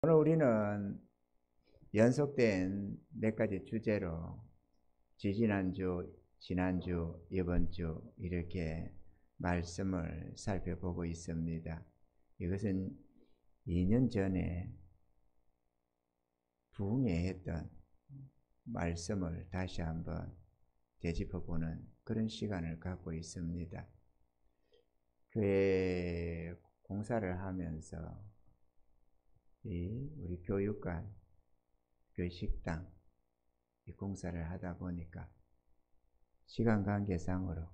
오늘 우리는 연속된 몇 가지 주제로 지지난주, 지난주, 이번주 이렇게 말씀을 살펴보고 있습니다. 이것은 2년 전에 부흥회 했던 말씀을 다시 한번 되짚어보는 그런 시간을 갖고 있습니다. 교회 공사를 하면서 우리 교육관, 교식당 이 공사를 하다 보니까 시간 관계상으로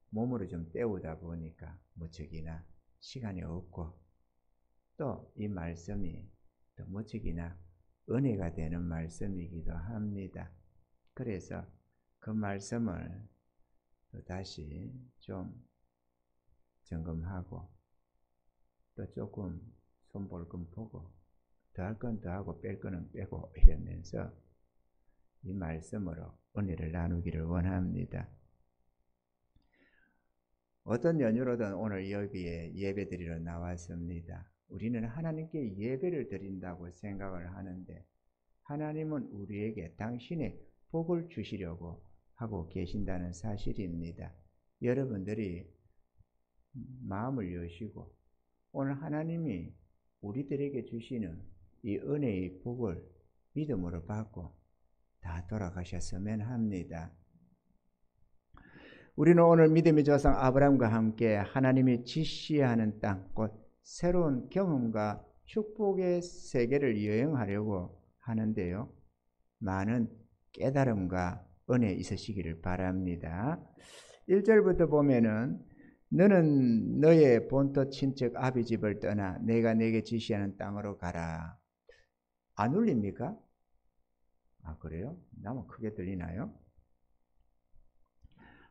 몸으로 좀 때우다 보니까 무척이나 시간이 없고 또 이 말씀이 또 무척이나 은혜가 되는 말씀이기도 합니다. 그래서 그 말씀을 또 다시 좀 점검하고 또 조금 손볼 건 보고 더할 건 더하고 뺄 거는 빼고 이러면서 이 말씀으로 은혜를 나누기를 원합니다. 어떤 연유로든 오늘 여기에 예배드리러 나왔습니다. 우리는 하나님께 예배를 드린다고 생각을 하는데 하나님은 우리에게 당신의 복을 주시려고 하고 계신다는 사실입니다. 여러분들이 마음을 여시고 오늘 하나님이 우리들에게 주시는 이 은혜의 복을 믿음으로 받고 다 돌아가셨으면 합니다. 우리는 오늘 믿음의 조상 아브라함과 함께 하나님이 지시하는 땅, 곧 새로운 경험과 축복의 세계를 여행하려고 하는데요. 많은 깨달음과 은혜 있으시기를 바랍니다. 1절부터 보면은 너는 너의 본토 친척 아비 집을 떠나 내가 내게 지시하는 땅으로 가라. 안 울립니까? 아, 그래요? 나만 크게 들리나요?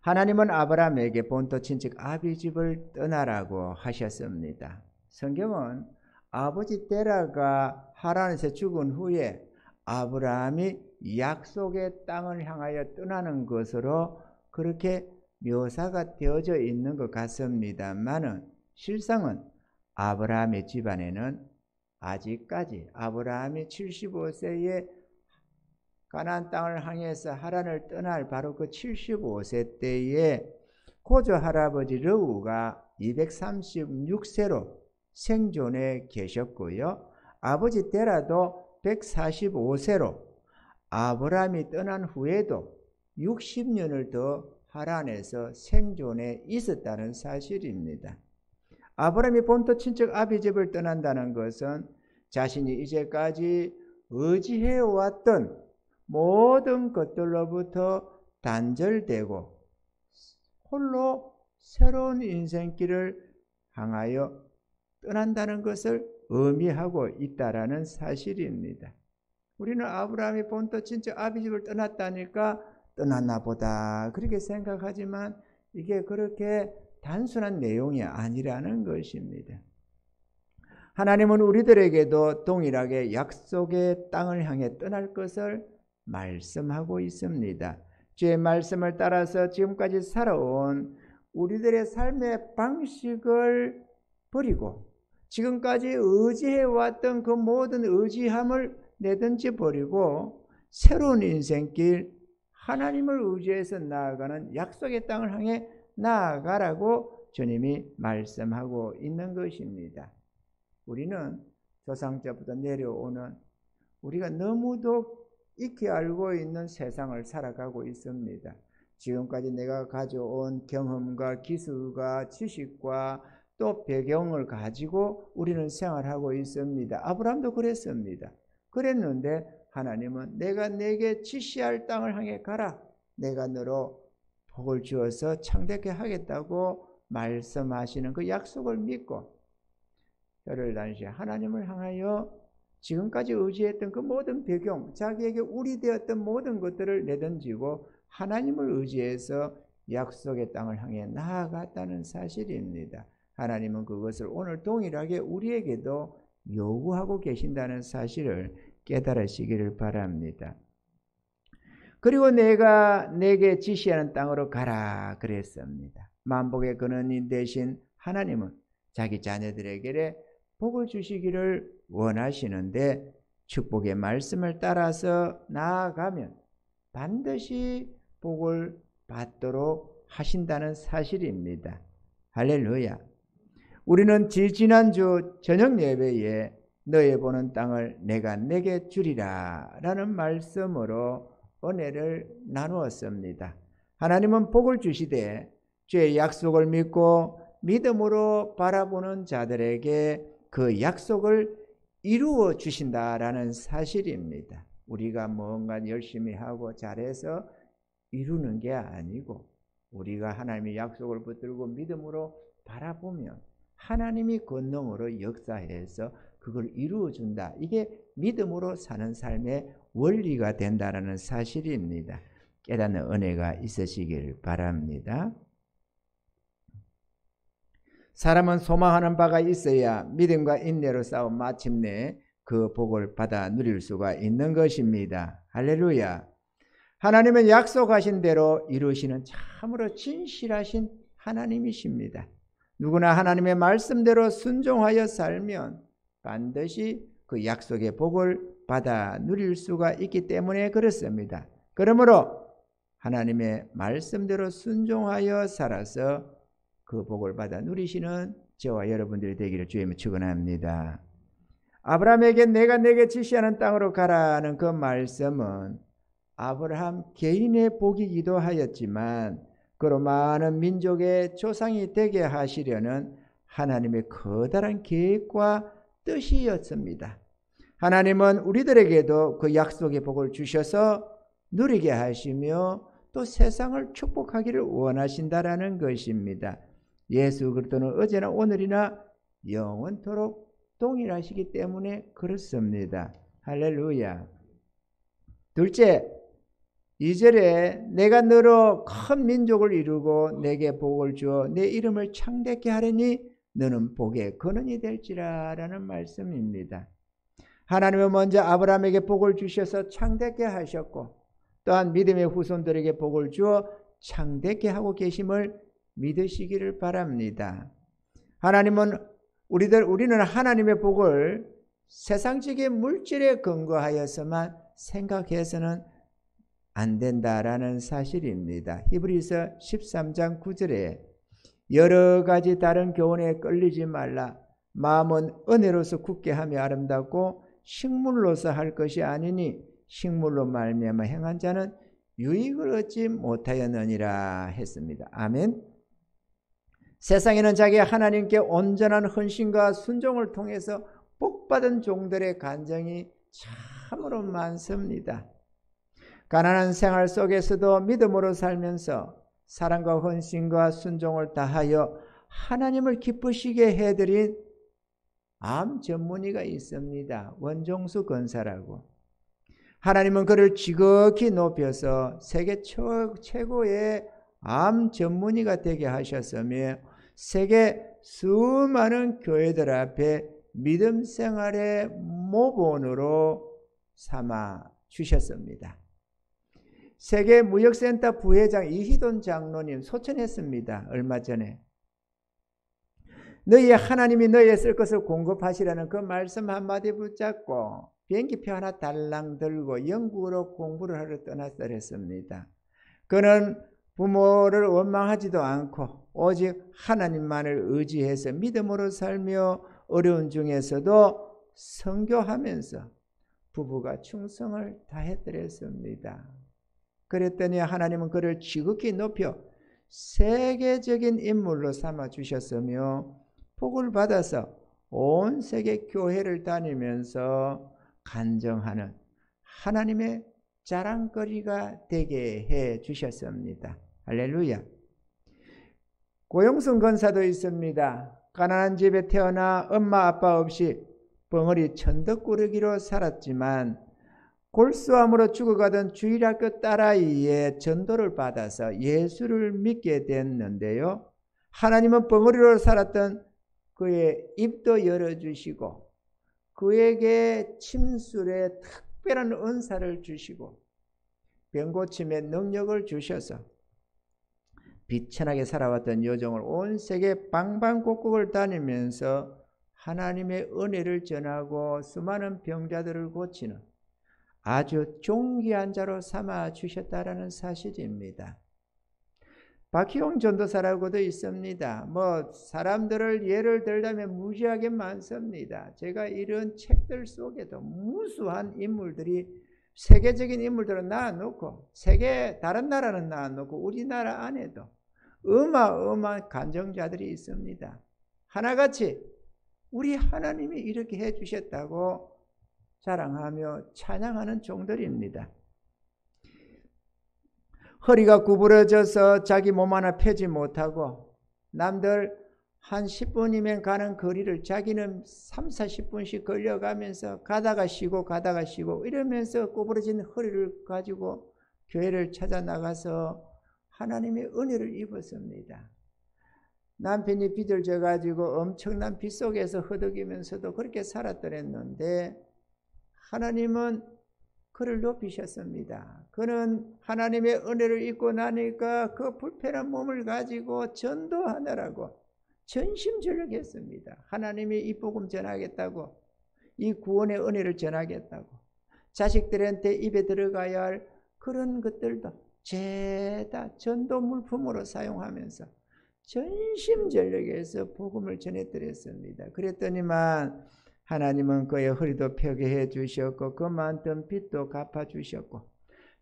하나님은 아브라함에게 본토 친척 아비 집을 떠나라고 하셨습니다. 성경은 아버지 데라가 하란에서 죽은 후에 아브라함이 약속의 땅을 향하여 떠나는 것으로 그렇게 묘사가 되어져 있는 것 같습니다만은 실상은 아브라함의 집안에는 아직까지 아브라함이 75세에 가나안 땅을 향해서 하란을 떠날 바로 그 75세 때에 고조 할아버지 르우가 236세로 생존해 계셨고요. 아버지 데라도 145세로 아브라함이 떠난 후에도 60년을 더 하란에서 생존해 있었다는 사실입니다. 아브라함이 본토 친척 아비 집을 떠난다는 것은 자신이 이제까지 의지해왔던 모든 것들로부터 단절되고 홀로 새로운 인생길을 향하여 떠난다는 것을 의미하고 있다라는 사실입니다. 우리는 아브라함이 본토 친척 아비 집을 떠났다니까 떠났나 보다 그렇게 생각하지만 이게 그렇게 단순한 내용이 아니라는 것입니다. 하나님은 우리들에게도 동일하게 약속의 땅을 향해 떠날 것을 말씀하고 있습니다. 주의 말씀을 따라서 지금까지 살아온 우리들의 삶의 방식을 버리고 지금까지 의지해왔던 그 모든 의지함을 내던지 버리고 새로운 인생길 하나님을 의지해서 나아가는 약속의 땅을 향해 나아가라고 주님이 말씀하고 있는 것입니다. 우리는 조상자부터 내려오는 우리가 너무도 익히 알고 있는 세상을 살아가고 있습니다. 지금까지 내가 가져온 경험과 기술과 지식과 또 배경을 가지고 우리는 생활하고 있습니다. 아브라함도 그랬습니다. 그랬는데 하나님은 내가 내게 지시할 땅을 향해 가라. 내가 너로 복을 주어서 창대케 하겠다고 말씀하시는 그 약속을 믿고 혀를 단시 하나님을 향하여 지금까지 의지했던 그 모든 배경, 자기에게 우리되었던 모든 것들을 내던지고 하나님을 의지해서 약속의 땅을 향해 나아갔다는 사실입니다. 하나님은 그것을 오늘 동일하게 우리에게도 요구하고 계신다는 사실을 깨달으시기를 바랍니다. 그리고 내가 내게 지시하는 땅으로 가라 그랬습니다. 만복의 근원인 대신 하나님은 자기 자녀들에게 복을 주시기를 원하시는데 축복의 말씀을 따라서 나아가면 반드시 복을 받도록 하신다는 사실입니다. 할렐루야. 우리는 지난주 저녁 예배에 너의 보는 땅을 내가 내게 주리라 라는 말씀으로 은혜를 나누었습니다. 하나님은 복을 주시되 주의 약속을 믿고 믿음으로 바라보는 자들에게 그 약속을 이루어 주신다라는 사실입니다. 우리가 뭔가 열심히 하고 잘해서 이루는 게 아니고 우리가 하나님의 약속을 붙들고 믿음으로 바라보면 하나님이 권능으로 역사해서 그걸 이루어 준다. 이게 믿음으로 사는 삶의 원리가 된다는 사실입니다. 깨닫는 은혜가 있으시길 바랍니다. 사람은 소망하는 바가 있어야 믿음과 인내로 싸워 마침내 그 복을 받아 누릴 수가 있는 것입니다. 할렐루야. 하나님은 약속하신 대로 이루시는 참으로 진실하신 하나님이십니다. 누구나 하나님의 말씀대로 순종하여 살면 반드시 그 약속의 복을 받아 누릴 수가 있기 때문에 그렇습니다. 그러므로 하나님의 말씀대로 순종하여 살아서 그 복을 받아 누리시는 저와 여러분들이 되기를 주님의 축원합니다. 아브라함에게 내가 내게 지시하는 땅으로 가라는 그 말씀은 아브라함 개인의 복이기도 하였지만 그로 많은 민족의 조상이 되게 하시려는 하나님의 커다란 계획과 뜻이었습니다. 하나님은 우리들에게도 그 약속의 복을 주셔서 누리게 하시며 또 세상을 축복하기를 원하신다라는 것입니다. 예수 그리스도는 어제나 오늘이나 영원토록 동일하시기 때문에 그렇습니다. 할렐루야. 둘째, 2절에 내가 너로 큰 민족을 이루고 내게 복을 주어 내 이름을 창대케 하려니 너는 복의 근원이 될지라 라는 말씀입니다. 하나님은 먼저 아브라함에게 복을 주셔서 창대케 하셨고 또한 믿음의 후손들에게 복을 주어 창대케 하고 계심을 믿으시기를 바랍니다. 하나님은 우리는 하나님의 복을 세상적인 물질에 근거하여서만 생각해서는 안 된다라는 사실입니다. 히브리서 13장 9절에 여러 가지 다른 교훈에 끌리지 말라. 마음은 은혜로서 굳게 하며 아름답고 식물로서 할 것이 아니니 식물로 말미암아 행한 자는 유익을 얻지 못하였느니라 했습니다. 아멘. 세상에는 자기 하나님께 온전한 헌신과 순종을 통해서 복받은 종들의 간증이 참으로 많습니다. 가난한 생활 속에서도 믿음으로 살면서 사랑과 헌신과 순종을 다하여 하나님을 기쁘시게 해드린 암 전문의가 있습니다. 원종수 권사라고. 하나님은 그를 지극히 높여서 세계 최고의 암 전문의가 되게 하셨으며 세계 수많은 교회들 앞에 믿음 생활의 모본으로 삼아 주셨습니다. 세계 무역센터 부회장 이희돈 장로님 소천했습니다. 얼마 전에. 너희 하나님이 너희의 쓸 것을 공급하시라는 그 말씀 한마디 붙잡고 비행기표 하나 달랑 들고 영국으로 공부를 하러 떠났더랬습니다. 그는 부모를 원망하지도 않고 오직 하나님만을 의지해서 믿음으로 살며 어려운 중에서도 선교하면서 부부가 충성을 다했더랬습니다. 그랬더니 하나님은 그를 지극히 높여 세계적인 인물로 삼아 주셨으며 복을 받아서 온 세계 교회를 다니면서 간증하는 하나님의 자랑거리가 되게 해 주셨습니다. 할렐루야. 고용순 권사도 있습니다. 가난한 집에 태어나 엄마 아빠 없이 벙어리 천덕꾸러기로 살았지만 골수암으로 죽어가던 주일학교 딸아이의 전도를 받아서 예수를 믿게 됐는데요. 하나님은 벙어리로 살았던 그의 입도 열어주시고 그에게 침술에 특별한 은사를 주시고 병고침의 능력을 주셔서 비천하게 살아왔던 여정을 온 세계 방방곡곡을 다니면서 하나님의 은혜를 전하고 수많은 병자들을 고치는 아주 존귀한 자로 삼아 주셨다라는 사실입니다. 박희용 전도사라고도 있습니다. 사람들을 예를 들자면 무지하게 많습니다. 제가 이런 책들 속에도 무수한 인물들이, 세계적인 인물들은 놔놓고, 다른 나라는 놔놓고 우리나라 안에도 어마어마한 간증자들이 있습니다. 하나같이 우리 하나님이 이렇게 해주셨다고 자랑하며 찬양하는 종들입니다. 허리가 구부러져서 자기 몸 하나 펴지 못하고 남들 한 10분이면 가는 거리를 자기는 3, 40분씩 걸려가면서 가다가 쉬고 이러면서 구부러진 허리를 가지고 교회를 찾아 나가서 하나님의 은혜를 입었습니다. 남편이 빚을 져가지고 엄청난 빚 속에서 허덕이면서도 그렇게 살았더랬는데 하나님은 그를 높이셨습니다. 그는 하나님의 은혜를 입고 나니까 그 불편한 몸을 가지고 전도하느라고 전심전력했습니다. 하나님이 이 복음 전하겠다고, 이 구원의 은혜를 전하겠다고, 자식들한테 입에 들어가야 할 그런 것들도 죄다 전도 물품으로 사용하면서 전심전력해서 복음을 전해드렸습니다. 그랬더니만 하나님은 그의 허리도 펴게 해주셨고 그만큼 빚도 갚아주셨고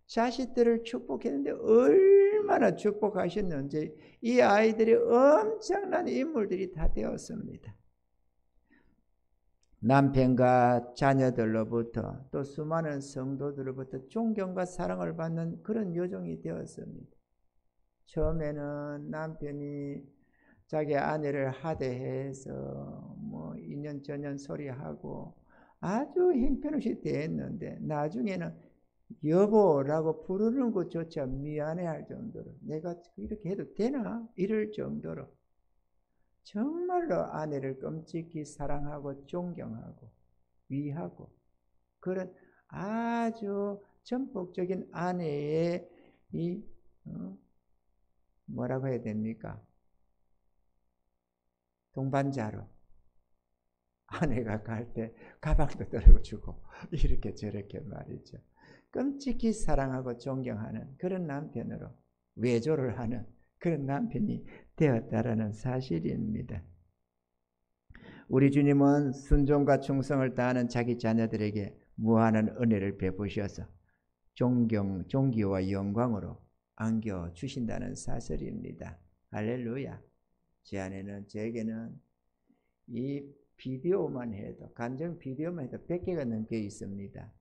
자식들을 축복했는데 얼마나 축복하셨는지 이 아이들이 엄청난 인물들이 다 되었습니다. 남편과 자녀들로부터 또 수많은 성도들로부터 존경과 사랑을 받는 그런 여종이 되었습니다. 처음에는 남편이 자기 아내를 하대해서 2년 전년 소리하고 아주 형편없이 대했는데 나중에는 여보라고 부르는 것조차 미안해할 정도로, 내가 이렇게 해도 되나? 이럴 정도로 정말로 아내를 끔찍히 사랑하고 존경하고 위하고 그런 아주 전폭적인 아내의 뭐라고 해야 됩니까? 동반자로 아내가 갈 때 가방도 들어주고 이렇게 저렇게 말이죠. 끔찍히 사랑하고 존경하는 그런 남편으로 외조를 하는 그런 남편이 되었다라는 사실입니다. 우리 주님은 순종과 충성을 다하는 자기 자녀들에게 무한한 은혜를 베푸셔서 존귀와 영광으로 안겨주신다는 사실입니다. 할렐루야. 제게는 이 비디오만 해도, 간증 비디오만 해도 100개가 넘게 있습니다.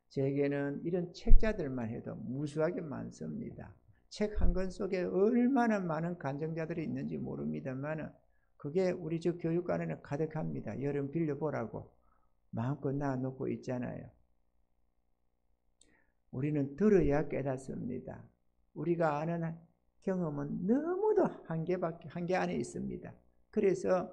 제게는 이런 책자들만 해도 무수하게 많습니다. 책 한 권 속에 얼마나 많은 간증자들이 있는지 모릅니다만 그게 우리 집 교육관에는 가득합니다. 여러분 빌려보라고 마음껏 놔놓고 있잖아요. 우리는 들어야 깨닫습니다. 우리가 아는 경험은 너무도 한계 안에 있습니다. 그래서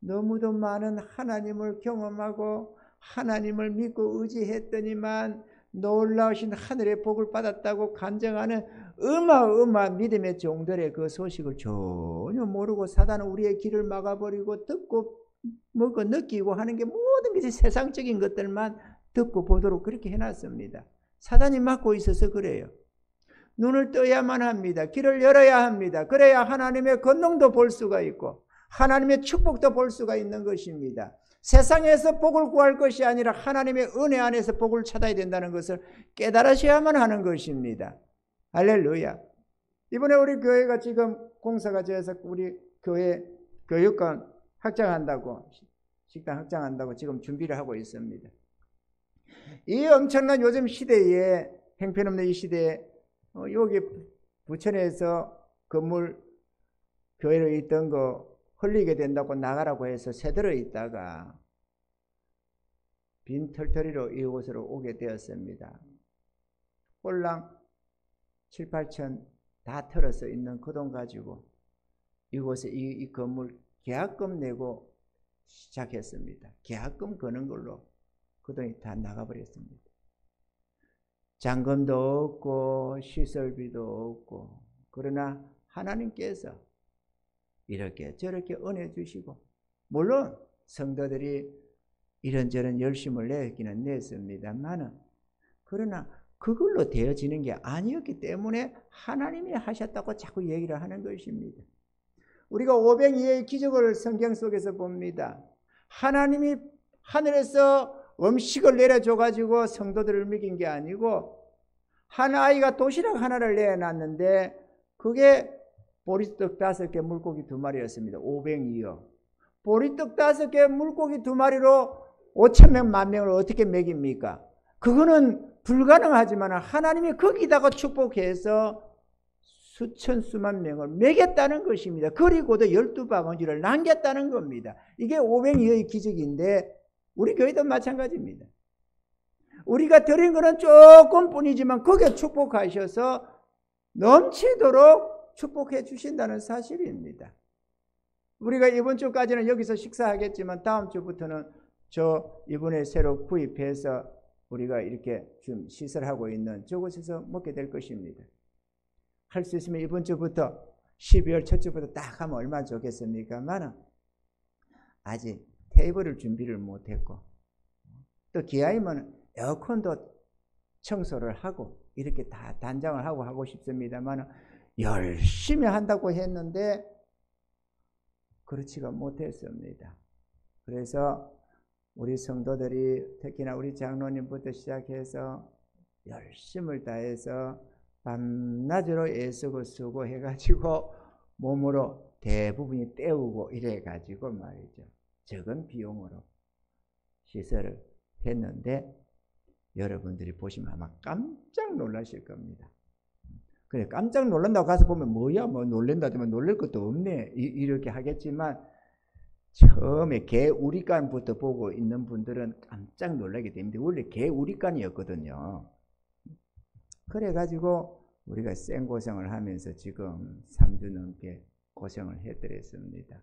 너무도 많은 하나님을 경험하고 하나님을 믿고 의지했더니만 놀라우신 하늘의 복을 받았다고 간증하는 어마어마한 믿음의 종들의 그 소식을 전혀 모르고 사단은 우리의 길을 막아버리고 듣고 먹고 느끼고 하는 게 모든 것이 세상적인 것들만 듣고 보도록 그렇게 해놨습니다. 사단이 막고 있어서 그래요. 눈을 떠야만 합니다. 길을 열어야 합니다. 그래야 하나님의 권능도 볼 수가 있고 하나님의 축복도 볼 수가 있는 것입니다. 세상에서 복을 구할 것이 아니라 하나님의 은혜 안에서 복을 찾아야 된다는 것을 깨달으셔야만 하는 것입니다. 할렐루야. 이번에 우리 교회가 지금 공사가 되어서 우리 교회 교육관 확장한다고, 식당 확장한다고 지금 준비를 하고 있습니다. 이 엄청난 요즘 시대에, 형편없는 이 시대에 여기 부천에서 건물 교회로 있던 거 흘리게 된다고 나가라고 해서 새들어 있다가 빈 털터리로 이곳으로 오게 되었습니다. 홀랑 7, 8천 다 털어서 있는 그 돈 가지고 이곳에 이 건물 계약금 내고 시작했습니다. 계약금 거는 걸로 그 돈이 다 나가버렸습니다. 잔금도 없고 시설비도 없고, 그러나 하나님께서 이렇게 저렇게 은혜 주시고, 물론 성도들이 이런저런 열심을 내기는 냈습니다만은 그러나 그걸로 되어지는 게 아니었기 때문에 하나님이 하셨다고 자꾸 얘기를 하는 것입니다. 우리가 오병이어의 기적을 성경 속에서 봅니다. 하나님이 하늘에서 음식을 내려줘가지고 성도들을 먹인 게 아니고 한 아이가 도시락 하나를 내어놨는데 그게 보리떡 5개 물고기 2마리였습니다. 오병이어. 보리떡 5개 물고기 2마리로 5,000명 10,000명을 어떻게 먹입니까? 그거는 불가능하지만 하나님이 거기다가 축복해서 수천 수만 명을 먹였다는 것입니다. 그리고도 12바구니를 남겼다는 겁니다. 이게 오병이어의 기적인데 우리 교회도 마찬가지입니다. 우리가 드린 것은 조금뿐이지만 거기에 축복하셔서 넘치도록 축복해 주신다는 사실입니다. 우리가 이번 주까지는 여기서 식사하겠지만 다음 주부터는 이번에 새로 구입해서 우리가 이렇게 좀 시설하고 있는 저곳에서 먹게 될 것입니다. 할 수 있으면 이번 주부터 12월 첫 주부터 딱 하면 얼마나 좋겠습니까만 아직 테이블을 준비를 못했고 또 기아이면 에어컨도 청소를 하고 이렇게 다 단장을 하고 싶습니다만 열심히 한다고 했는데 그렇지가 못했습니다. 그래서 우리 성도들이 특히나 우리 장로님부터 시작해서 열심을 다해서 밤낮으로 애쓰고 수고해가지고 몸으로 대부분이 때우고 이래가지고 말이죠. 적은 비용으로 시설을 했는데 여러분들이 보시면 아마 깜짝 놀라실 겁니다. 그래 깜짝 놀란다고 가서 보면 뭐야 뭐 놀란다지만 놀랄 것도 없네 이렇게 하겠지만 처음에 개 우리간부터 보고 있는 분들은 깜짝 놀라게 됩니다. 원래 개 우리간이었거든요. 그래가지고 우리가 생고생을 하면서 지금 3주 넘게 고생을 해드렸습니다.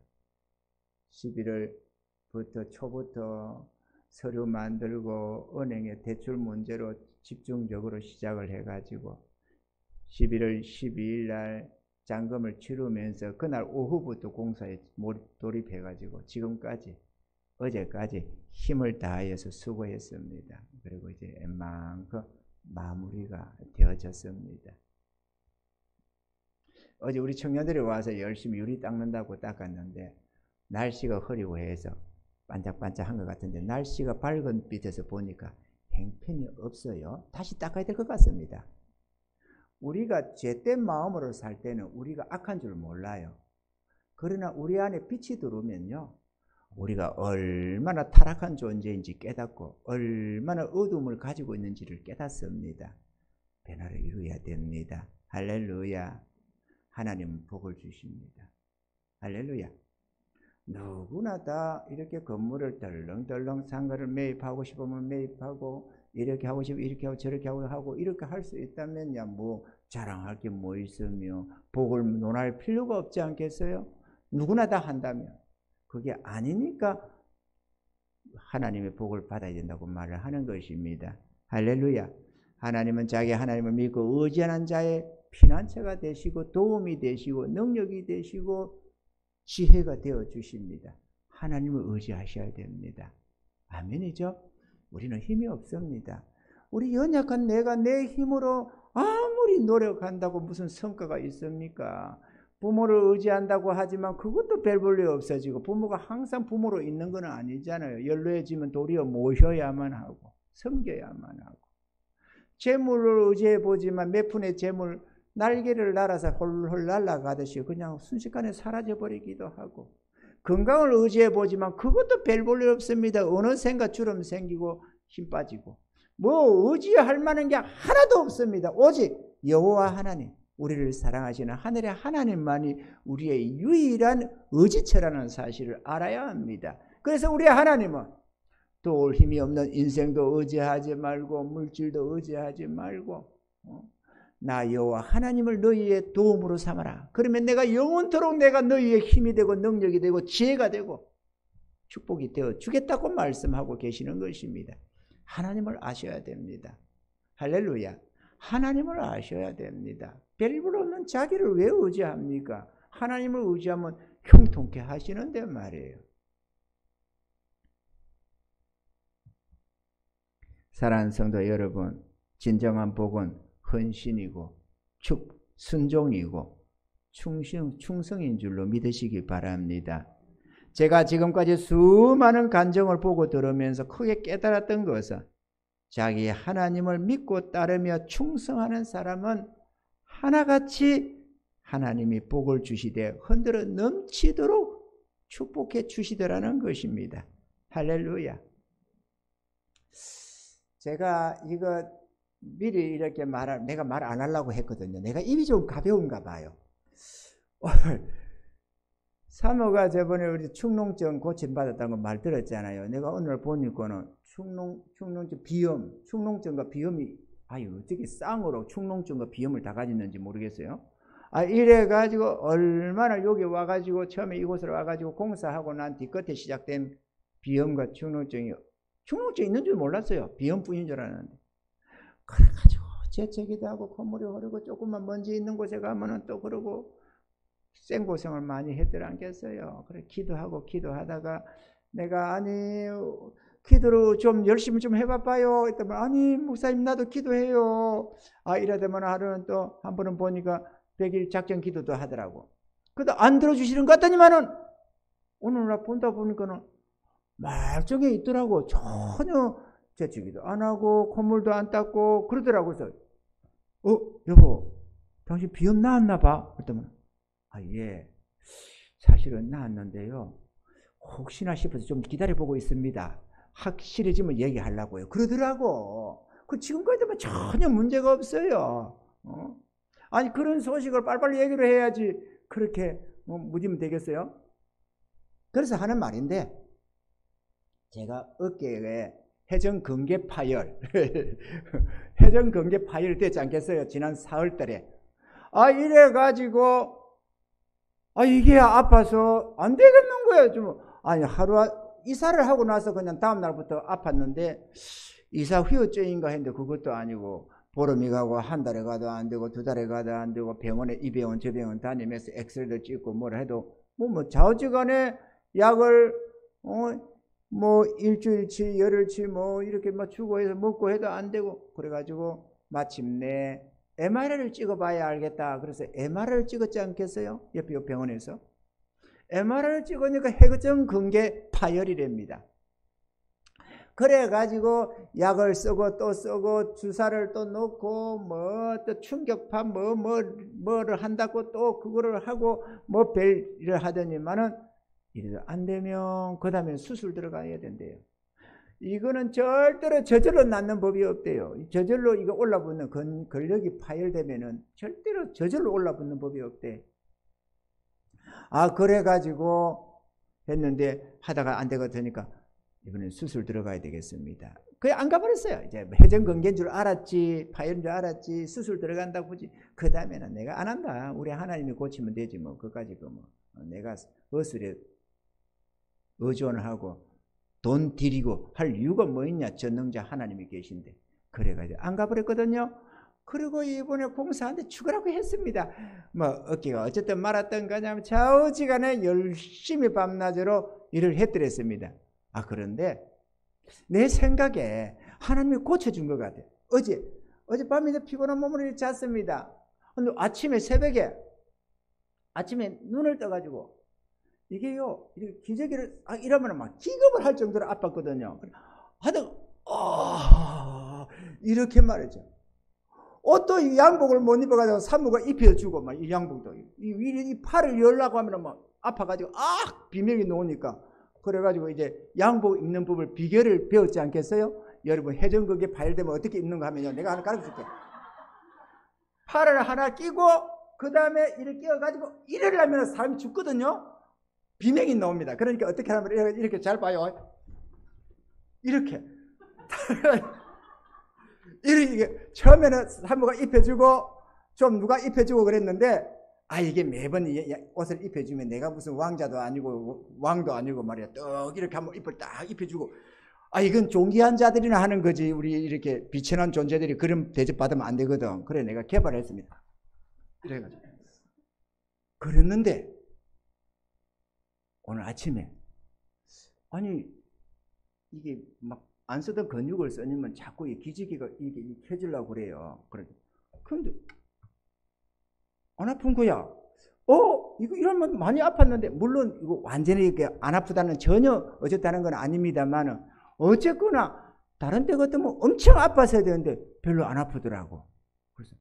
11월부터 초부터 서류 만들고 은행에 대출 문제로 집중적으로 시작을 해가지고 11월 12일 날 잔금을 치르면서 그날 오후부터 공사에 돌입해가지고 지금까지 어제까지 힘을 다해서 수고했습니다. 그리고 이제 웬만큼 마무리가 되어졌습니다. 어제 우리 청년들이 와서 열심히 유리 닦는다고 닦았는데 날씨가 흐리고 해서 반짝반짝한 것 같은데 날씨가 밝은 빛에서 보니까 행편이 없어요. 다시 닦아야 될 것 같습니다. 우리가 죄된 마음으로 살 때는 우리가 악한 줄 몰라요. 그러나 우리 안에 빛이 들어오면요 우리가 얼마나 타락한 존재인지 깨닫고 얼마나 어둠을 가지고 있는지를 깨닫습니다. 변화를 이루어야 됩니다. 할렐루야. 하나님은 복을 주십니다. 할렐루야. 누구나 다 이렇게 건물을 덜렁덜렁 상가를 매입하고 싶으면 매입하고 이렇게 하고 싶으면 이렇게 하고 저렇게 하고 이렇게 할 수 있다면 뭐 자랑할 게 뭐 있으며 복을 논할 필요가 없지 않겠어요? 누구나 다 한다면. 그게 아니니까 하나님의 복을 받아야 된다고 말을 하는 것입니다. 할렐루야. 하나님은 자기 하나님을 믿고 의지하는 자의 피난처가 되시고 도움이 되시고 능력이 되시고 지혜가 되어 주십니다. 하나님을 의지하셔야 됩니다. 아멘이죠? 우리는 힘이 없습니다. 우리 연약한 내가 내 힘으로 아무리 노력한다고 무슨 성과가 있습니까? 부모를 의지한다고 하지만 그것도 별 볼일 없어지고 부모가 항상 부모로 있는 건 아니잖아요. 연로해지면 도리어 모셔야만 하고 섬겨야만 하고 재물을 의지해 보지만 몇 푼의 재물 날개를 날아서 홀홀 날아가듯이 그냥 순식간에 사라져버리기도 하고 건강을 의지해 보지만 그것도 별 볼일 없습니다. 어느샌가 주름 생기고 힘 빠지고 뭐 의지할 만한 게 하나도 없습니다. 오직 여호와 하나님 우리를 사랑하시는 하늘의 하나님만이 우리의 유일한 의지처라는 사실을 알아야 합니다. 그래서 우리 하나님은 도울 힘이 없는 인생도 의지하지 말고 물질도 의지하지 말고 나 여호와 하나님을 너희의 도움으로 삼아라. 그러면 내가 영원토록 내가 너희의 힘이 되고 능력이 되고 지혜가 되고 축복이 되어 주겠다고 말씀하고 계시는 것입니다. 하나님을 아셔야 됩니다. 할렐루야. 하나님을 아셔야 됩니다. 별볼 없는 자기를 왜 의지합니까? 하나님을 의지하면 형통케 하시는데 말이에요. 사랑하는 성도 여러분, 진정한 복은 헌신이고 순종이고 충성인 줄로 믿으시기 바랍니다. 제가 지금까지 수많은 간증을 보고 들으면서 크게 깨달았던 것은 자기 하나님을 믿고 따르며 충성하는 사람은 하나같이 하나님이 복을 주시되 흔들어 넘치도록 축복해 주시더라는 것입니다. 할렐루야. 제가 이거 미리 이렇게 내가 말 안 하려고 했거든요. 내가 입이 좀 가벼운가 봐요. 사모가 저번에 우리 축농증 고침받았다는 거 말 들었잖아요. 내가 오늘 보니까는 축농증 비염, 축농증과 비염이 어떻게 쌍으로 축농증과 비염을 다 가졌는지 모르겠어요. 이래가지고 얼마나 여기 와가지고 처음에 이곳으로 와가지고 공사하고 난 뒤끝에 시작된 비염과 축농증이 있는 줄 몰랐어요. 비염뿐인 줄 알았는데. 그래가지고 재채기도 하고 콧물이 흐르고 조금만 먼지 있는 곳에 가면은 또 그러고 생고생을 많이 했더라겠어요. 그래 기도하다가 내가 기도를 좀 열심히 좀 해봐봐요. 했더니 목사님 나도 기도해요. 이러다만 하루는 또 한 번은 보니까 100일 작전 기도도 하더라고. 그래도 안 들어주시는 것 같더니만은 오늘 나 본다 보니까는 말정에 있더라고. 전혀 재채기도 안 하고 콧물도 안 닦고 그러더라고. 그래서 여보 당신 비염 나았나 봐. 그랬더니 예 사실은 나았는데요 혹시나 싶어서 좀 기다려보고 있습니다. 확실해지면 얘기하려고요. 그러더라고. 지금까지도 전혀 문제가 없어요. 그런 소식을 빨리빨리 얘기를 해야지 그렇게 무디면 되겠어요? 그래서 하는 말인데 제가 어깨에 회전근개 파열 회전근개 파열 되지 않겠어요? 지난 4월달에 이래가지고 이게 아파서 안 되겠는 거예요. 좀 하루 이사를 하고 나서 그냥 다음 날부터 아팠는데 이사 후유증인가 했는데 그것도 아니고 보름이 가고 한 달에 가도 안 되고 두 달에 가도 안 되고 병원에 이 병원 저 병원 다니면서 엑스레이도 찍고 뭐라 해도 좌우지간에 약을 일주일치 열흘치 이렇게 주고 해서 먹고 해도 안 되고 그래가지고 마침내 MRI를 찍어봐야 알겠다. 그래서 MRI를 찍었지 않겠어요? 옆에 병원에서. MRI를 찍으니까 회전근개 파열이랍니다. 그래가지고 약을 쓰고 또 쓰고 주사를 또 놓고 또 충격파 뭐를 한다고 또 그거를 하고 별일을 하더니만은 이래도 안 되면 그 다음에 수술 들어가야 된대요. 이거는 절대로 저절로 낫는 법이 없대요. 저절로 이거 올라붙는 근력이 파열되면은 절대로 저절로 올라붙는 법이 없대. 그래가지고 했는데 하다가 안 되거든요. 이번엔 수술 들어가야 되겠습니다. 그냥 안 가버렸어요. 이제 회전근개인 줄 알았지, 파열인 줄 알았지, 수술 들어간다고 보지. 그 다음에는 내가 안 한다. 우리 하나님이 고치면 되지 그까지 내가 어슬에 의존하고 돈 들이고 할 이유가 뭐 있냐. 전능자 하나님이 계신데. 그래가지고 안 가버렸거든요. 그리고 이번에 공사하는데 죽으라고 했습니다. 어깨가 어쨌든 말았던 거냐면 좌우지간에 열심히 밤낮으로 일을 했더랬습니다. 그런데 내 생각에 하나님이 고쳐준 것 같아요. 어젯밤에 피곤한 몸으로 잤습니다. 근데 새벽에 아침에 눈을 떠가지고 이게요, 기저귀를 이러면 막 기겁을 할 정도로 아팠거든요. 하다가 이렇게 말이죠. 옷도 양복을 못 입어가지고 산모가 입혀주고 이 양복도 이 팔을 열라고 하면 아파가지고 비명이 나오니까 그래가지고 이제 양복 입는 법을 비결을 배웠지 않겠어요? 여러분 회전근개 파열되면 어떻게 입는가 하면요, 내가 하나 가르쳐줄게. 팔을 하나 끼고 그 다음에 이렇게 끼워가지고 이러려면 사람이 죽거든요. 비명이 나옵니다. 그러니까 어떻게 하면 이렇게 잘 봐요. 이렇게 처음에는 산모가 입혀주고 좀 누가 입혀주고 그랬는데 이게 매번 옷을 입혀주면 내가 무슨 왕자도 아니고 왕도 아니고 말이야. 떡 이렇게 한번 입을 딱 입혀주고 이건 존귀한 자들이나 하는 거지. 우리 이렇게 비천한 존재들이 그런 대접받으면 안 되거든. 그래 내가 개발했습니다. 그래가지고 그랬는데 오늘 아침에 이게 안 쓰던 근육을 쓰면 자꾸 이 기지개가 이게 켜지려고 그래요. 그런데 안 아픈 거야. 이거 이러면 많이 아팠는데, 물론 이거 완전히 이게 안 아프다는 전혀 어쨌다는 건 아닙니다만은 어쨌거나 다른 때 같으면 엄청 아팠어야 되는데 별로 안 아프더라고. 그래서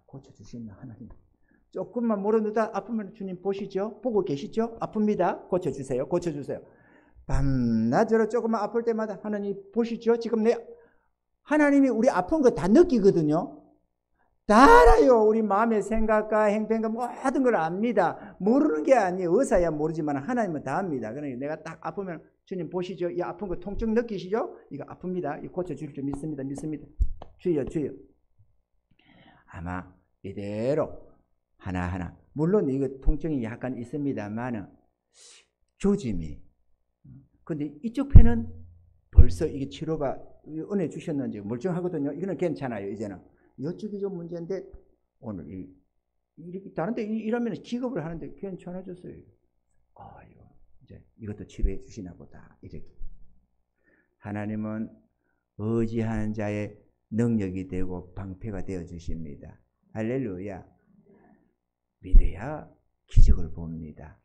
고쳐주시나 하나님. 조금만 몰아넣다 아프면 주님 보시죠? 보고 계시죠? 아픕니다. 고쳐주세요. 고쳐주세요. 밤낮으로 조금만 아플 때마다 하나님 보시죠? 지금 하나님이 우리 아픈 거 다 느끼거든요. 다 알아요. 우리 마음의 생각과 행편과 모든 걸 압니다. 모르는 게 아니에요. 의사야 모르지만 하나님은 다 압니다. 그러니까 내가 딱 아프면 주님 보시죠? 이 아픈 거 통증 느끼시죠? 이거 아픕니다. 이거 고쳐줄 줄 믿습니다. 믿습니다. 주여 주여. 아마 이대로 하나하나, 물론 이거 통증이 약간 있습니다만 조짐이, 근데 이쪽 편은 벌써 이게 치료가 은혜 주셨는지 멀쩡하거든요. 이거는 괜찮아요. 이제는 이쪽이 좀 문제인데 오늘 이렇게 다른데 이러면 기겁을 하는데 괜찮아졌어요. 이거 이제 이것도 치료해 주시나 보다. 이렇게 하나님은 의지하는 자의 능력이 되고 방패가 되어 주십니다. 할렐루야. 믿어야 기적을 봅니다.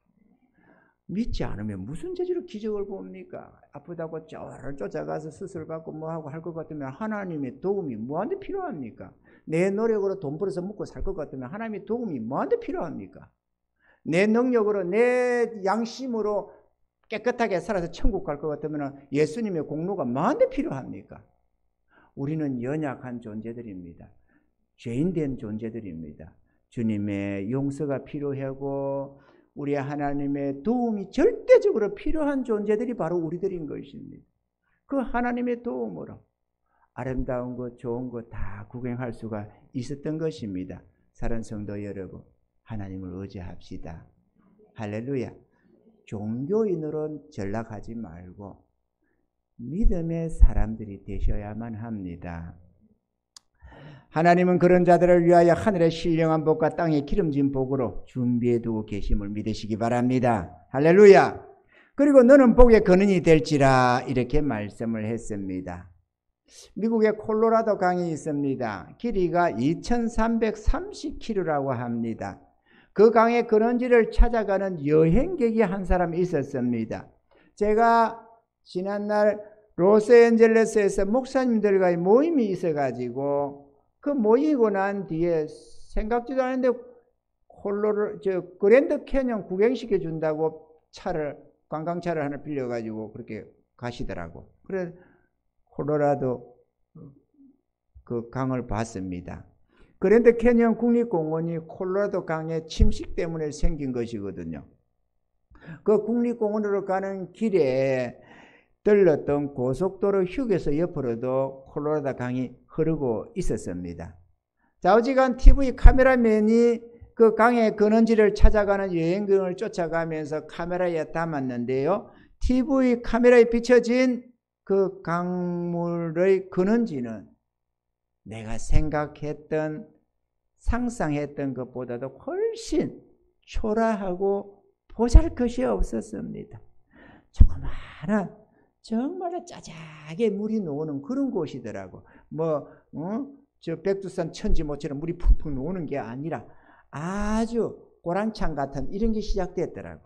믿지 않으면 무슨 재주로 기적을 봅니까? 아프다고 쫓아가서 수술받고 뭐하고 할 것 같으면 하나님의 도움이 뭐한테 필요합니까? 내 노력으로 돈 벌어서 먹고 살 것 같으면 하나님의 도움이 뭐한테 필요합니까? 내 능력으로 내 양심으로 깨끗하게 살아서 천국 갈 것 같으면 예수님의 공로가 뭐한테 필요합니까? 우리는 연약한 존재들입니다. 죄인된 존재들입니다. 주님의 용서가 필요하고 우리 하나님의 도움이 절대적으로 필요한 존재들이 바로 우리들인 것입니다. 그 하나님의 도움으로 아름다운 것, 좋은 것 다 구경할 수가 있었던 것입니다. 사랑하는 성도 여러분, 하나님을 의지합시다. 할렐루야. 종교인으로 전락하지 말고 믿음의 사람들이 되셔야만 합니다. 하나님은 그런 자들을 위하여 하늘의 신령한 복과 땅의 기름진 복으로 준비해 두고 계심을 믿으시기 바랍니다. 할렐루야. 그리고 너는 복의 근원이 될지라 이렇게 말씀을 했습니다. 미국의 콜로라도 강이 있습니다. 길이가 2330km라고 합니다. 그 강의 근원지를 찾아가는 여행객이 한 사람이 있었습니다. 제가 지난날 로스앤젤레스에서 목사님들과의 모임이 있어가지고 그 모이고 난 뒤에 생각지도 않았는데 그랜드 캐년 구경시켜 준다고 관광차를 하나 빌려가지고 그렇게 가시더라고. 그래서 콜로라도 그 강을 봤습니다. 그랜드 캐년 국립공원이 콜로라도 강의 침식 때문에 생긴 것이거든요. 그 국립공원으로 가는 길에 들렀던 고속도로 휴게소 옆으로도 콜로라도 강이 흐르고 있었습니다. 좌우지간 TV 카메라맨이 그 강의 근원지를 찾아가는 여행객을 쫓아가면서 카메라에 담았는데요. TV 카메라에 비춰진 그 강물의 근원지는 내가 생각했던, 상상했던 것보다도 훨씬 초라하고 보잘것이 없었습니다. 조그마한 정말 짜자하게 물이 나오는 그런 곳이더라고. 저 백두산 천지모처럼 물이 푹푹 나오는 게 아니라 아주 고랑창 같은 이런 게 시작됐더라고.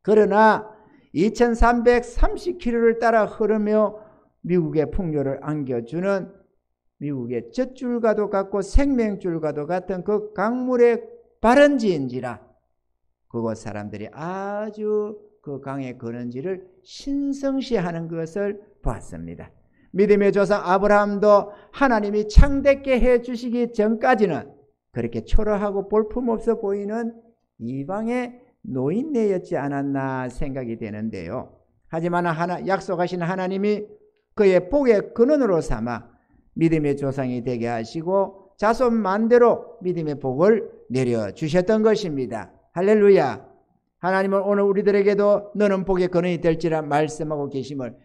그러나 2330km를 따라 흐르며 미국의 풍요를 안겨주는 미국의 젖줄과도 같고 생명줄과도 같은 그 강물의 발원지인지라 그곳 사람들이 아주 그 강의 근원지를 신성시하는 것을 보았습니다. 믿음의 조상 아브라함도 하나님이 창대케 해주시기 전까지는 그렇게 초라하고 볼품없어 보이는 이방의 노인네였지 않았나 생각이 되는데요. 하지만 약속하신 하나님이 그의 복의 근원으로 삼아 믿음의 조상이 되게 하시고 자손 만대로 믿음의 복을 내려주셨던 것입니다. 할렐루야. 하나님은 오늘 우리들에게도 너는 복의 근원이 될지라 말씀하고 계심을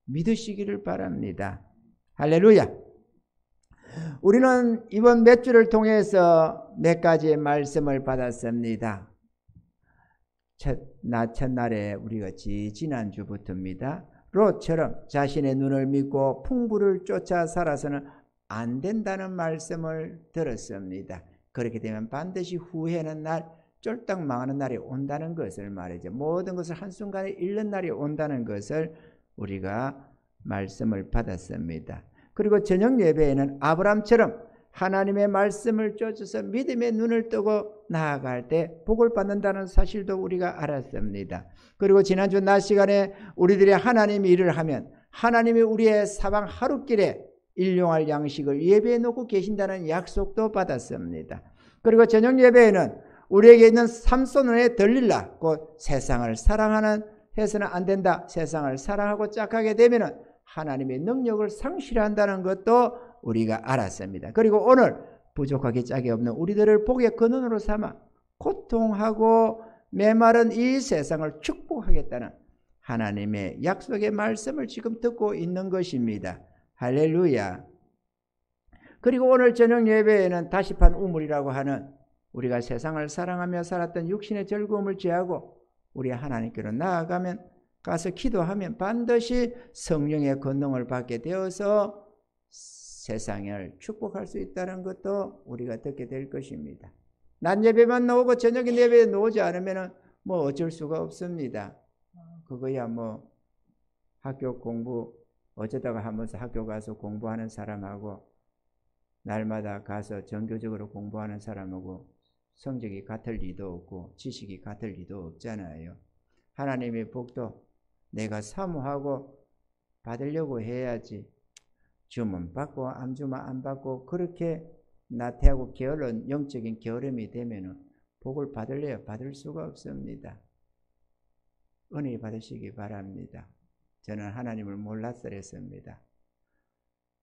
믿으시기를 바랍니다. 할렐루야. 우리는 이번 몇 주를 통해서 몇 가지의 말씀을 받았습니다. 첫날에 우리가 지난주부터입니다. 롯처럼 자신의 눈을 믿고 풍부를 쫓아 살아서는 안 된다는 말씀을 들었습니다. 그렇게 되면 반드시 후회하는 날, 쫄딱 망하는 날이 온다는 것을 말이죠. 모든 것을 한순간에 잃는 날이 온다는 것을 우리가 말씀을 받았습니다. 그리고 저녁 예배에는 아브라함처럼 하나님의 말씀을 쫓아서 믿음의 눈을 뜨고 나아갈 때 복을 받는다는 사실도 우리가 알았습니다. 그리고 지난주 낮 시간에 우리들이 하나님의 일을 하면 하나님이 우리의 사방 하루길에 일용할 양식을 예배해 놓고 계신다는 약속도 받았습니다. 그리고 저녁 예배에는 우리에게 있는 삼손의 들릴라, 곧 세상을 사랑하는 해서는 안 된다. 세상을 사랑하고 짝하게 되면 하나님의 능력을 상실한다는 것도 우리가 알았습니다. 그리고 오늘 부족하기 짝이 없는 우리들을 복의 근원으로 삼아 고통하고 메마른 이 세상을 축복하겠다는 하나님의 약속의 말씀을 지금 듣고 있는 것입니다. 할렐루야. 그리고 오늘 저녁 예배에는 다시판 우물이라고 하는 우리가 세상을 사랑하며 살았던 육신의 즐거움을 제하고 우리 하나님께로 나아가면 가서 기도하면 반드시 성령의 권능을 받게 되어서 세상을 축복할 수 있다는 것도 우리가 듣게 될 것입니다. 낮 예배만 나오고 저녁 예배에 나오지 않으면 뭐 어쩔 수가 없습니다. 그거야 뭐 학교 공부 어쩌다가 하면서 학교 가서 공부하는 사람하고 날마다 가서 정교적으로 공부하는 사람하고 성적이 같을 리도 없고 지식이 같을 리도 없잖아요. 하나님의 복도 내가 사모하고 받으려고 해야지 주면 받고 안 주면 안 받고 그렇게 나태하고 게으른 영적인 게으름이 되면 복을 받을래야 받을 수가 없습니다. 은혜 받으시기 바랍니다. 저는 하나님을 몰랐더랬습니다.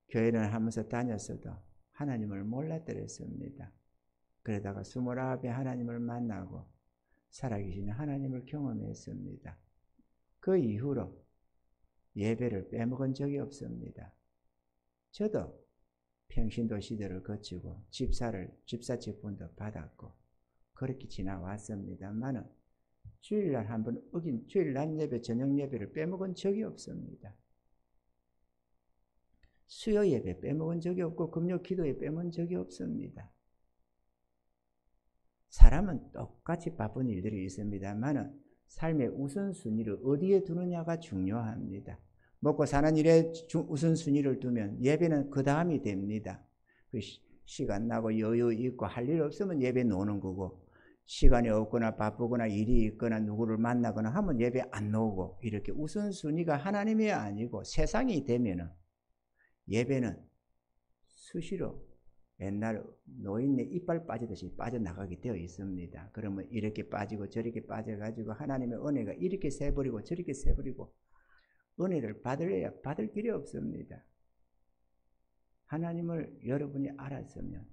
교회는 하면서 다녔어도 하나님을 몰랐더랬습니다. 그러다가 29에 하나님을 만나고 살아계신 하나님을 경험했습니다. 그 이후로 예배를 빼먹은 적이 없습니다. 저도 평신도 시대를 거치고 집사 직분도 받았고 그렇게 지나왔습니다만은 주일날 한번 어긴 주일 낮 예배 저녁 예배를 빼먹은 적이 없습니다. 수요 예배 빼먹은 적이 없고 금요 기도에 빼먹은 적이 없습니다. 사람은 똑같이 바쁜 일들이 있습니다만은 삶의 우선순위를 어디에 두느냐가 중요합니다. 먹고 사는 일에 우선순위를 두면 예배는 그 다음이 됩니다. 그 시간 나고 여유 있고 할 일 없으면 예배 노는 거고 시간이 없거나 바쁘거나 일이 있거나 누구를 만나거나 하면 예배 안 나오고 이렇게 우선순위가 하나님이 아니고 세상이 되면은 예배는 수시로 옛날 노인의 이빨 빠지듯이 빠져나가게 되어 있습니다. 그러면 이렇게 빠지고 저렇게 빠져가지고 하나님의 은혜가 이렇게 새버리고 저렇게 새버리고 은혜를 받을래야 받을 길이 없습니다. 하나님을 여러분이 알았으면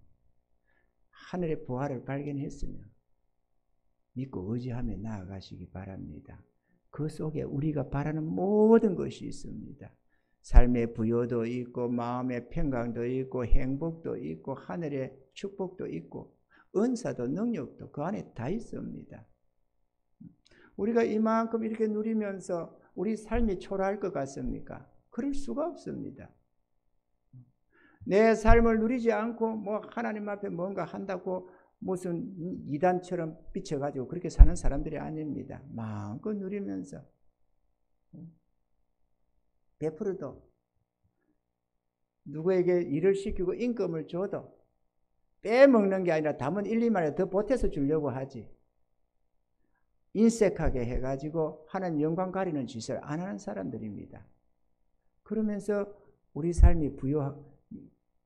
하늘의 부활을 발견했으면 믿고 의지하며 나아가시기 바랍니다. 그 속에 우리가 바라는 모든 것이 있습니다. 삶의 부요도 있고 마음의 평강도 있고 행복도 있고 하늘의 축복도 있고 은사도 능력도 그 안에 다 있습니다. 우리가 이만큼 이렇게 누리면서 우리 삶이 초라할 것 같습니까? 그럴 수가 없습니다. 내 삶을 누리지 않고 뭐 하나님 앞에 뭔가 한다고 무슨 이단처럼 비춰가지고 그렇게 사는 사람들이 아닙니다. 마음껏 누리면서 베풀어도 누구에게 일을 시키고 임금을 줘도 빼먹는 게 아니라 담은 1, 2만에 더 보태서 주려고 하지. 인색하게 해가지고 하나님 영광 가리는 짓을 안 하는 사람들입니다. 그러면서 우리 삶이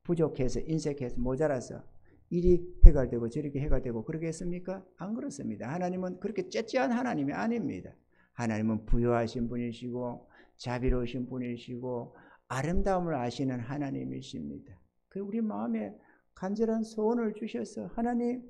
부족해서 인색해서 모자라서 일이 해결되고 저렇게 해결되고 그러겠습니까? 안 그렇습니다. 하나님은 그렇게 째째한 하나님이 아닙니다. 하나님은 부요하신 분이시고 자비로우신 분이시고 아름다움을 아시는 하나님이십니다. 그 우리 마음에 간절한 소원을 주셔서 하나님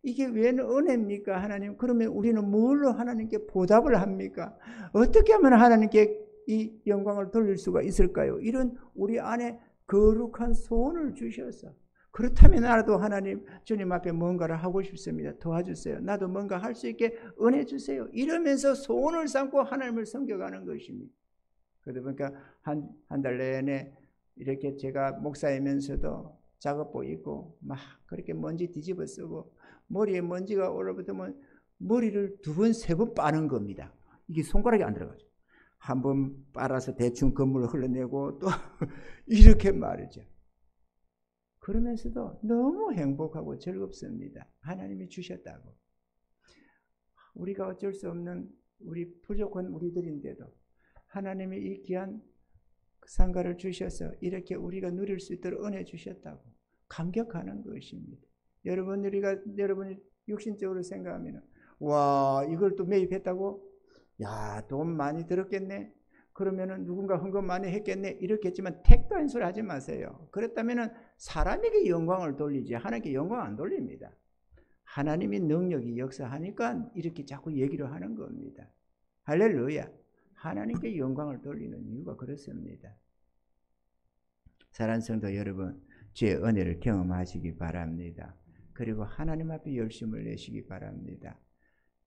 이게 왜 은혜입니까? 하나님 그러면 우리는 뭘로 하나님께 보답을 합니까? 어떻게 하면 하나님께 이 영광을 돌릴 수가 있을까요? 이런 우리 안에 거룩한 소원을 주셔서 그렇다면 나도 하나님 주님 앞에 뭔가를 하고 싶습니다. 도와주세요. 나도 뭔가 할 수 있게 은혜 주세요. 이러면서 소원을 삼고 하나님을 섬겨가는 것입니다. 그러다 보니까 한 달 내내 이렇게 제가 목사이면서도 작업복 입고 막 그렇게 먼지 뒤집어 쓰고 머리에 먼지가 올라붙으면 머리를 2번, 3번 빠는 겁니다. 이게 손가락이 안 들어가죠. 한 번 빨아서 대충 건물을 흘러내고 또 이렇게 말이죠. 그러면서도 너무 행복하고 즐겁습니다. 하나님이 주셨다고. 우리가 어쩔 수 없는 우리 부족한 우리들인데도 하나님이 이 귀한 상가를 주셔서 이렇게 우리가 누릴 수 있도록 은혜 주셨다고 감격하는 것입니다. 여러분이 육신적으로 생각하면 와, 이걸 또 매입했다고? 야, 돈 많이 들었겠네. 그러면은 누군가 헌금 많이 했겠네. 이렇게 했지만 택도 아닌 소리 하지 마세요. 그랬다면은 사람에게 영광을 돌리지 하나님께 영광 안 돌립니다. 하나님이 능력이 역사하니까 이렇게 자꾸 얘기를 하는 겁니다. 할렐루야. 하나님께 영광을 돌리는 이유가 그렇습니다. 사랑하는 성도 여러분, 주의 은혜를 경험하시기 바랍니다. 그리고 하나님 앞에 열심을 내시기 바랍니다.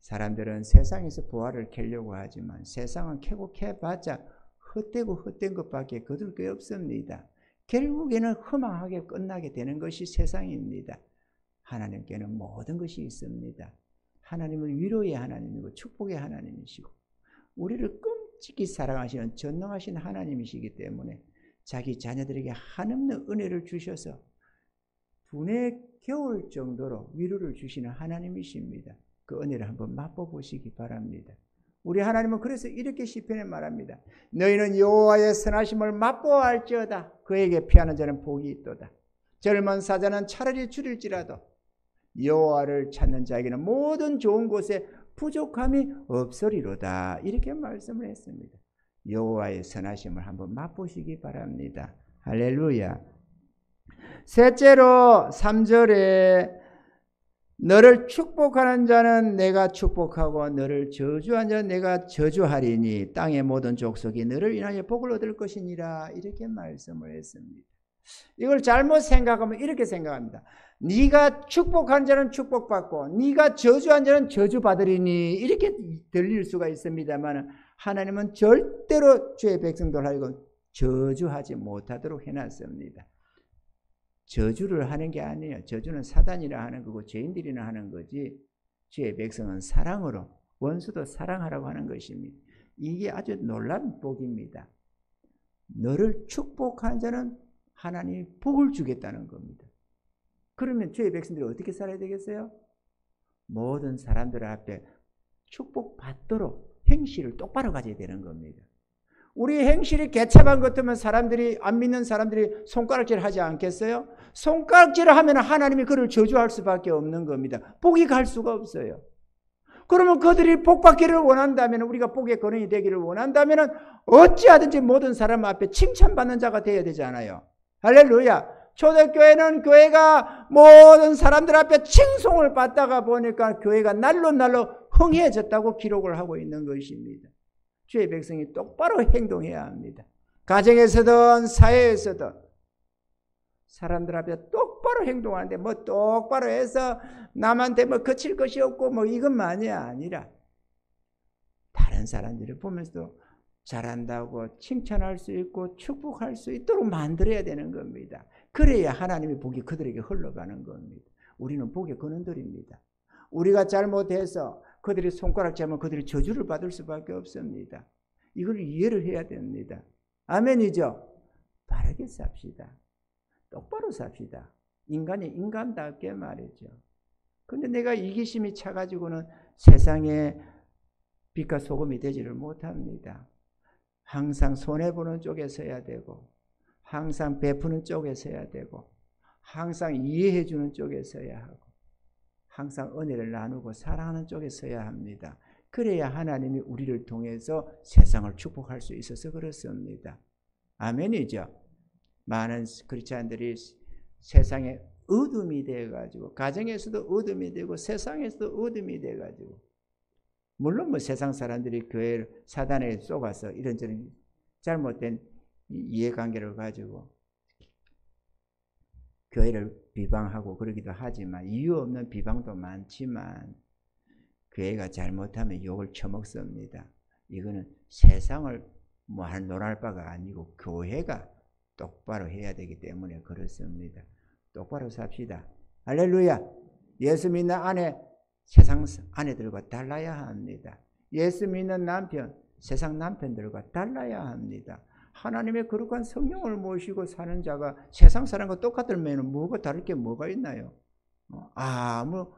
사람들은 세상에서 부활을 캐려고 하지만 세상은 캐고 캐봤자 헛되고 헛된 것밖에 거둘 게 없습니다. 결국에는 허망하게 끝나게 되는 것이 세상입니다. 하나님께는 모든 것이 있습니다. 하나님은 위로의 하나님이고 축복의 하나님이시고 우리를 끔찍히 사랑하시는 전능하신 하나님이시기 때문에 자기 자녀들에게 한없는 은혜를 주셔서 분에 겨울 정도로 위로를 주시는 하나님이십니다. 그 은혜를 한번 맛보시기 바랍니다. 우리 하나님은 그래서 이렇게 시편에 말합니다. 너희는 여호와의 선하심을 맛보아할지어다. 그에게 피하는 자는 복이 있도다. 젊은 사자는 차라리 줄일지라도 여호와를 찾는 자에게는 모든 좋은 곳에 부족함이 없으리로다. 이렇게 말씀을 했습니다. 여호와의 선하심을 한번 맛보시기 바랍니다. 할렐루야. 셋째로 3절에 너를 축복하는 자는 내가 축복하고 너를 저주한 자는 내가 저주하리니 땅의 모든 족속이 너를 인하여 복을 얻을 것이니라. 이렇게 말씀을 했습니다. 이걸 잘못 생각하면 이렇게 생각합니다. 네가 축복한 자는 축복받고 네가 저주한 자는 저주받으리니 이렇게 들릴 수가 있습니다만 하나님은 절대로 주의 백성들 하여금 저주하지 못하도록 해놨습니다. 저주를 하는 게 아니에요. 저주는 사단이라 하는 거고 죄인들이나 하는 거지 주의 백성은 사랑으로 원수도 사랑하라고 하는 것입니다. 이게 아주 놀라운 복입니다. 너를 축복한 자는 하나님이 복을 주겠다는 겁니다. 그러면 주의 백성들이 어떻게 살아야 되겠어요? 모든 사람들 앞에 축복받도록 행실을 똑바로 가져야 되는 겁니다. 우리 행실이 개차반 같으면 사람들이 안 믿는 사람들이 손가락질 하지 않겠어요? 손가락질을 하면 하나님이 그를 저주할 수밖에 없는 겁니다. 복이 갈 수가 없어요. 그러면 그들이 복받기를 원한다면 우리가 복의 근원이 되기를 원한다면 어찌하든지 모든 사람 앞에 칭찬받는 자가 되어야 되잖아요. 할렐루야. 초대교회는 교회가 모든 사람들 앞에 칭송을 받다가 보니까 교회가 날로 흥해졌다고 기록을 하고 있는 것입니다. 주의 백성이 똑바로 행동해야 합니다. 가정에서든 사회에서든 사람들 앞에 똑바로 행동하는데 뭐 똑바로 해서 남한테 뭐 거칠 것이 없고 뭐 이것만이 아니라 다른 사람들을 보면서 잘한다고 칭찬할 수 있고 축복할 수 있도록 만들어야 되는 겁니다. 그래야 하나님의 복이 그들에게 흘러가는 겁니다. 우리는 복의 근원들입니다. 우리가 잘못해서 그들이 손가락질하면 그들이 저주를 받을 수밖에 없습니다. 이걸 이해를 해야 됩니다. 아멘이죠? 바르게 삽시다. 똑바로 삽시다. 인간이 인간답게 말이죠. 근데 내가 이기심이 차가지고는 세상에 빛과 소금이 되지를 못합니다. 항상 손해보는 쪽에 서야 되고 항상 베푸는 쪽에 서야 되고 항상 이해해주는 쪽에 서야 하고 항상 은혜를 나누고 사랑하는 쪽에 서야 합니다. 그래야 하나님이 우리를 통해서 세상을 축복할 수 있어서 그렇습니다. 아멘이죠. 많은 크리스찬들이 세상에 어둠이 되어가지고 가정에서도 어둠이 되고 세상에서도 어둠이 되어가지고 물론 뭐 세상 사람들이 교회를 사단에 쏘가서 이런저런 잘못된 이해관계를 가지고 교회를 비방하고 그러기도 하지만 이유 없는 비방도 많지만 교회가 잘못하면 욕을 처먹습니다. 이거는 세상을 뭐 할 논할 바가 아니고 교회가 똑바로 해야 되기 때문에 그렇습니다. 똑바로 삽시다. 할렐루야. 예수 믿는 아내 세상 아내들과 달라야 합니다. 예수 믿는 남편 세상 남편들과 달라야 합니다. 하나님의 거룩한 성령을 모시고 사는 자가 세상 사람과 똑같으면 뭐가 다를 게 뭐가 있나요? 아무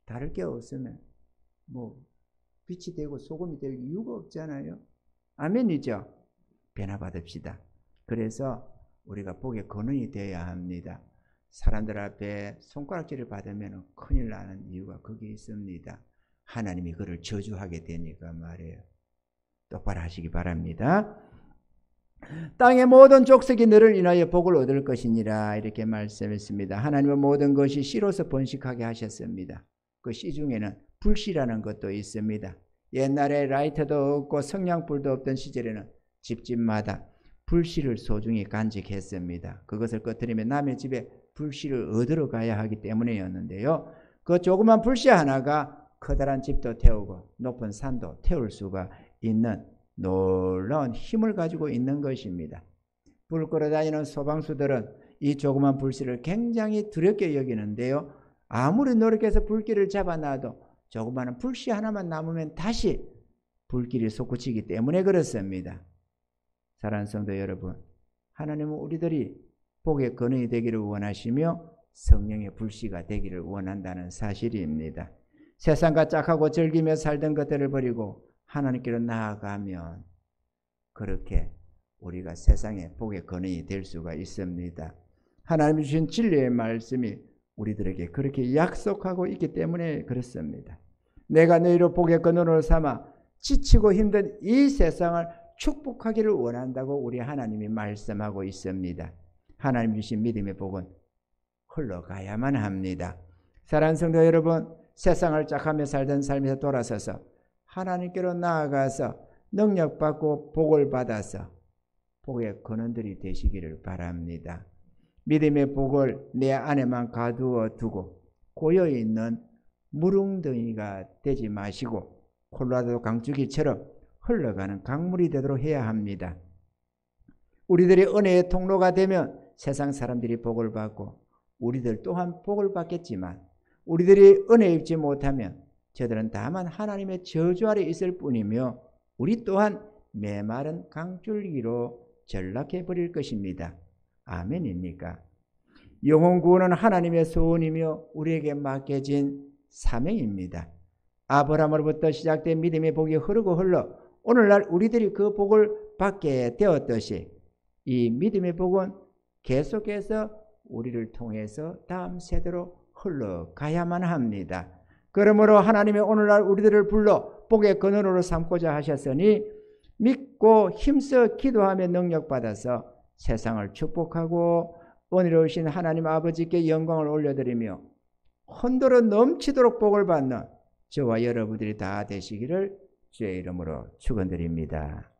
다를 게 없으면 뭐 빛이 되고 소금이 될 이유가 없잖아요. 아멘이죠. 변화받읍시다. 그래서 우리가 복의 근원이 되어야 합니다. 사람들 앞에 손가락질을 받으면 큰일 나는 이유가 거기 있습니다. 하나님이 그를 저주하게 되니까 말이에요. 똑바로 하시기 바랍니다. 땅의 모든 족속이 너를 인하여 복을 얻을 것이니라 이렇게 말씀했습니다. 하나님은 모든 것이 씨로서 번식하게 하셨습니다. 그 씨 중에는 불씨라는 것도 있습니다. 옛날에 라이터도 없고 성냥불도 없던 시절에는 집집마다 불씨를 소중히 간직했습니다. 그것을 꺼뜨리면 남의 집에 불씨를 얻으러 가야 하기 때문이었는데요. 그 조그만 불씨 하나가 커다란 집도 태우고 높은 산도 태울 수가 있는 놀라운 힘을 가지고 있는 것입니다. 불 끌어다니는 소방수들은 이 조그만 불씨를 굉장히 두렵게 여기는데요. 아무리 노력해서 불길을 잡아놔도 조그마한 불씨 하나만 남으면 다시 불길이 솟구치기 때문에 그렇습니다. 사랑하는 성도 여러분, 하나님은 우리들이 복의 근원이 되기를 원하시며 성령의 불씨가 되기를 원한다는 사실입니다. 세상과 짝하고 즐기며 살던 것들을 버리고 하나님께로 나아가면 그렇게 우리가 세상의 복의 근원이 될 수가 있습니다. 하나님이 주신 진리의 말씀이 우리들에게 그렇게 약속하고 있기 때문에 그렇습니다. 내가 너희로 복의 근원으로 삼아 지치고 힘든 이 세상을 축복하기를 원한다고 우리 하나님이 말씀하고 있습니다. 하나님 주신 믿음의 복은 흘러가야만 합니다. 사랑하는 성도 여러분, 세상을 짝하며 살던 삶에서 돌아서서 하나님께로 나아가서 능력받고 복을 받아서 복의 근원들이 되시기를 바랍니다. 믿음의 복을 내 안에만 가두어 두고 고여있는 무릉덩이가 되지 마시고 콜로라도 강줄기처럼 흘러가는 강물이 되도록 해야 합니다. 우리들이 은혜의 통로가 되면 세상 사람들이 복을 받고 우리들 또한 복을 받겠지만 우리들이 은혜 입지 못하면 저들은 다만 하나님의 저주 아래 있을 뿐이며 우리 또한 메마른 강줄기로 전락해 버릴 것입니다. 아멘입니까? 영혼 구원은 하나님의 소원이며 우리에게 맡겨진 사명입니다. 아브라함으로부터 시작된 믿음의 복이 흐르고 흘러 오늘날 우리들이 그 복을 받게 되었듯이 이 믿음의 복은 계속해서 우리를 통해서 다음 세대로 흘러가야만 합니다. 그러므로 하나님이 오늘날 우리들을 불러 복의 근원으로 삼고자 하셨으니 믿고 힘써 기도하며 능력받아서 세상을 축복하고 은혜로우신 하나님 아버지께 영광을 올려드리며 흔들어 넘치도록 복을 받는 저와 여러분들이 다 되시기를 주의 이름으로 축원드립니다.